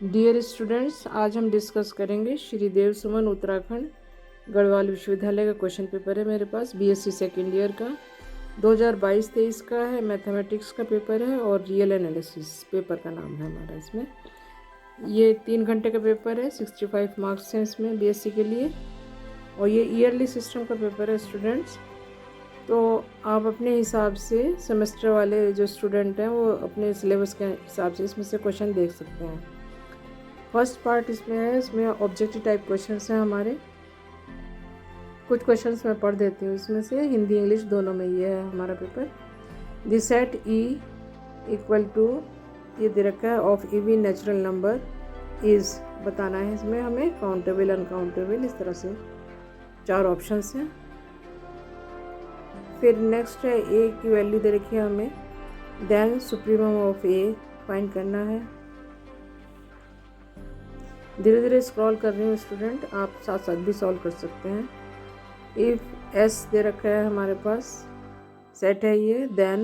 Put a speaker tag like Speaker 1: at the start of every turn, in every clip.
Speaker 1: Dear students, आज हम discuss करेंगे श्री देव सुमन उत्तराखंड गढ़वाल विश्वविद्यालय का क्वेश्चन पेपर है मेरे पास बीएससी सेकेंड ईयर का 2022-23 का है। मैथमेटिक्स का पेपर है और रियल एनालिसिस पेपर का नाम है हमारा। इसमें ये 3 घंटे का पेपर है, 65 मार्क्स हैं इसमें बीएससी के लिए, और ये ईयरली सिस्टम का पेपर है स्टूडेंट्स। तो आप अपने हिसाब से सेमेस्टर वाले जो स्टूडेंट हैं वो अपने सिलेबस के हिसाब से इसमें से क्वेश्चन देख सकते हैं। फर्स्ट पार्ट इसमें है, इसमें ऑब्जेक्टिव टाइप क्वेश्चंस हैं हमारे। कुछ क्वेश्चंस मैं पढ़ देती हूँ इसमें से, हिंदी इंग्लिश दोनों में ये है हमारा paper. The set E equal to, ये दे रखा है, of even natural number is बताना है इसमें हमें, काउंटेबल अनकाउंटेबल, इस तरह से 4 ऑप्शंस हैं। फिर नेक्स्ट है ए की वैल्यू दे रखी है हमें, then supremum of A find करना है। धीरे धीरे स्क्रॉल कर रही हूँ स्टूडेंट, आप साथ साथ भी सॉल्व कर सकते हैं। इफ़ एस दे रखा है हमारे पास, सेट है ये, देन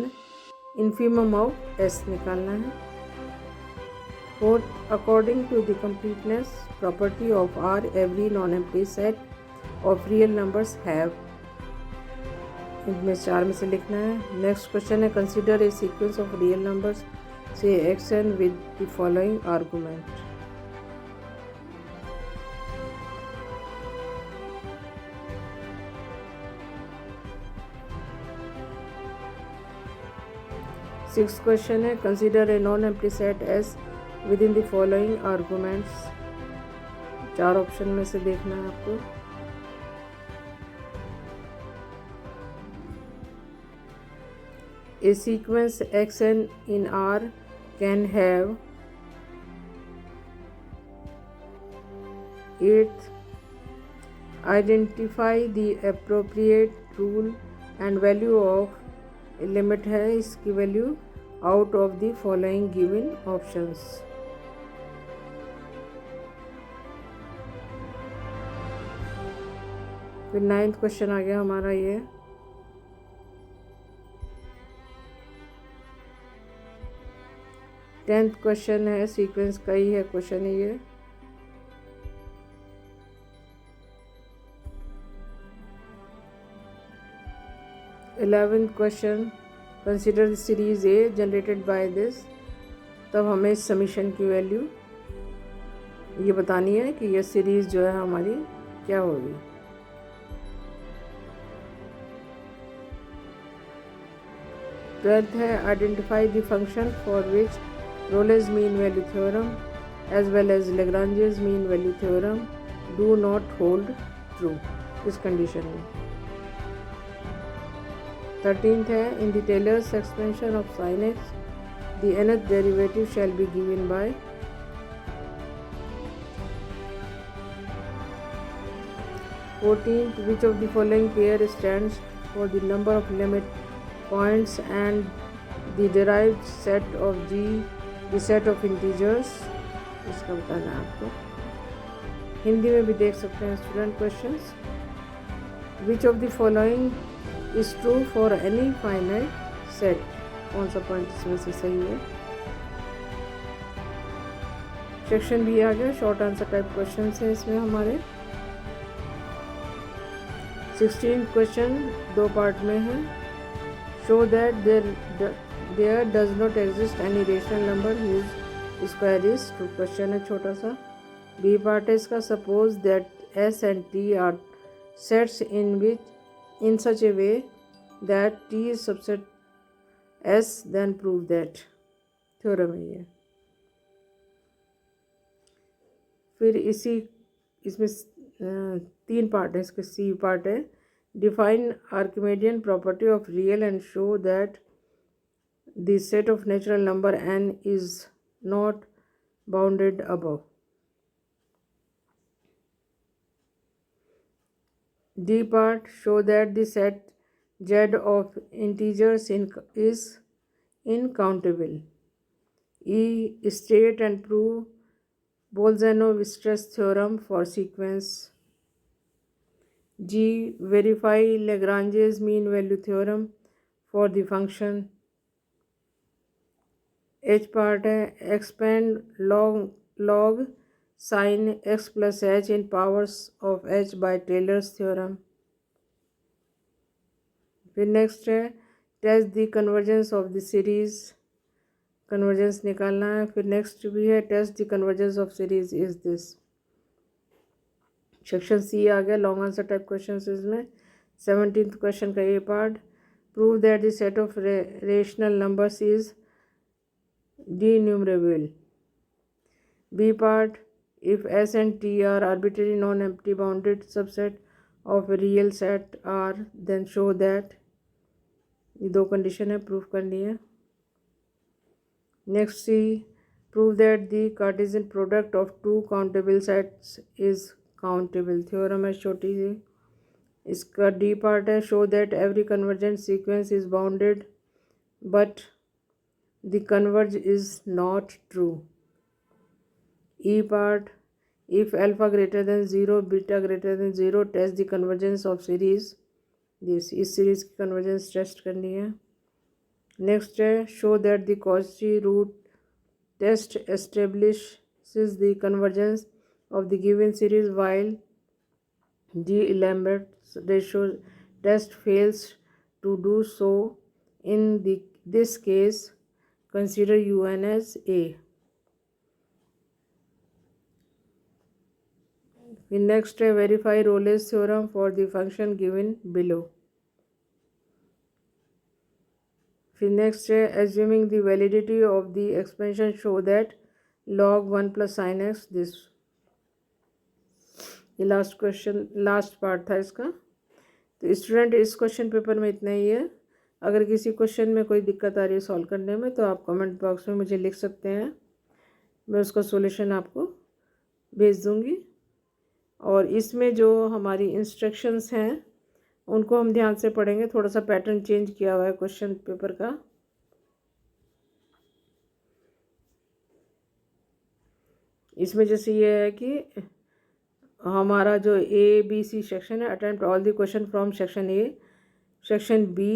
Speaker 1: इन्फीमम ऑफ एस निकालना है। Fourth, according to the completeness property of R every non empty set of real numbers have, इनमें 4 में से लिखना है। नेक्स्ट क्वेश्चन है, consider a sequence of real numbers से X N with the following argument. Six question है, consider a non empty set S with in the following arguments. 4 option में से देखना है आपको। A sequence X N in R can have. Eighth, identify the appropriate rule and value of, limit है इसकी value, out of the following given options. फिर 9th question आ गया हमारा ये, टेंथ क्वेश्चन है, सीक्वेंस का ही है क्वेश्चन है ये। Eleventh question, consider the series AI generated by this, तब हमें इस समीशन की वैल्यू ये बतानी है कि यह सीरीज जो है हमारी क्या होगी। ट्वेल्थ है, identify the function for which Rolle's mean value theorem as well as Lagrange's mean value theorem do not hold true, इस कंडीशन में। 13th है, in the Taylor's expansion of sin x, the nth derivative shall be given by। 14th, which of the following pair stands for the number of limit points and the derived set of G, the set of integers, इसका बताना है आपको। हिंदी में भी देख सकते हैं student questions. Which of the following is true for any finite set, कौन सा पॉइंट इसमें से सही है। सेक्शन बी आ गया, शॉर्ट आंसर टाइप क्वेश्चन है इसमें हमारे। 16th क्वेश्चन 2 पार्ट में है, show that there does not exist any rational number whose square is true, question है छोटा सा। बी पार्ट है इसका, suppose that S and T are sets in which in such a way that T is subset S, then prove that, theorem है ये। फिर इसमें 3 part है, इसके सी पार्ट है, define Archimedean property of real and show that the set of natural number n is not bounded above. D part, show that the set Z of integers is incountable. E, state and prove Bolzanov stress theorem for sequence. G, verify Lagrange's mean value theorem for the function। H part है, expand log log sin x plus h in powers of h by Taylor's theorem। फिर next है test the convergence of the series, convergence निकालना है। फिर next भी है test the convergence of series is this. Section C आ गया, long answer type question इसमें। 17th क्वेश्चन का ये part, prove that the set of rational numbers is denumerable। B part, if S and T are arbitrary non-empty bounded subset of a real set R, then show that। ये दो condition है, proof करनी है। Next C, prove that the Cartesian product of two countable sets is countable, theorem है छोटी सी। इसका D part है, show that every convergent sequence is bounded but the converse is not true. E part, if alpha greater than 0 beta greater than 0 test the convergence of series this। इस series की convergence test करनी है। Next है, show that the Cauchy root test establishes the convergence of the given series while the Lambert ratio test fails to do so. In this case consider UN as A। Next है, verify Rolle's theorem for the function given below. फिर next है, assuming the validity of the expansion show that log 1 plus sin x this. ये last question, last part था इसका। तो student इस question paper में इतना ही है। अगर किसी क्वेश्चन में कोई दिक्कत आ रही है सॉल्व करने में तो आप कमेंट बॉक्स में मुझे लिख सकते हैं, मैं उसका सॉल्यूशन आपको भेज दूँगी। और इसमें जो हमारी इंस्ट्रक्शंस हैं उनको हम ध्यान से पढ़ेंगे। थोड़ा सा पैटर्न चेंज किया हुआ है क्वेश्चन पेपर का। इसमें जैसे ये है कि हमारा जो ABC सेक्शन है, attempt all the question from section A। Section B,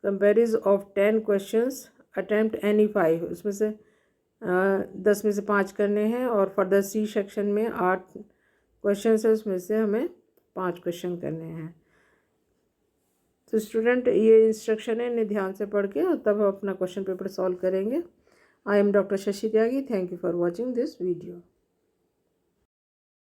Speaker 1: comprises of 10 questions, attempt any 5, उसमें से 10 में से 5 करने हैं। और फर्दर C सेक्शन में 8 क्वेश्चन है, उसमें से हमें 5 क्वेश्चन करने हैं। तो स्टूडेंट ये इंस्ट्रक्शन है, इन्हें ध्यान से पढ़ के और तब हम अपना क्वेश्चन पेपर सॉल्व करेंगे। I am doctor Shashi Tyagi. Thank you for watching this video.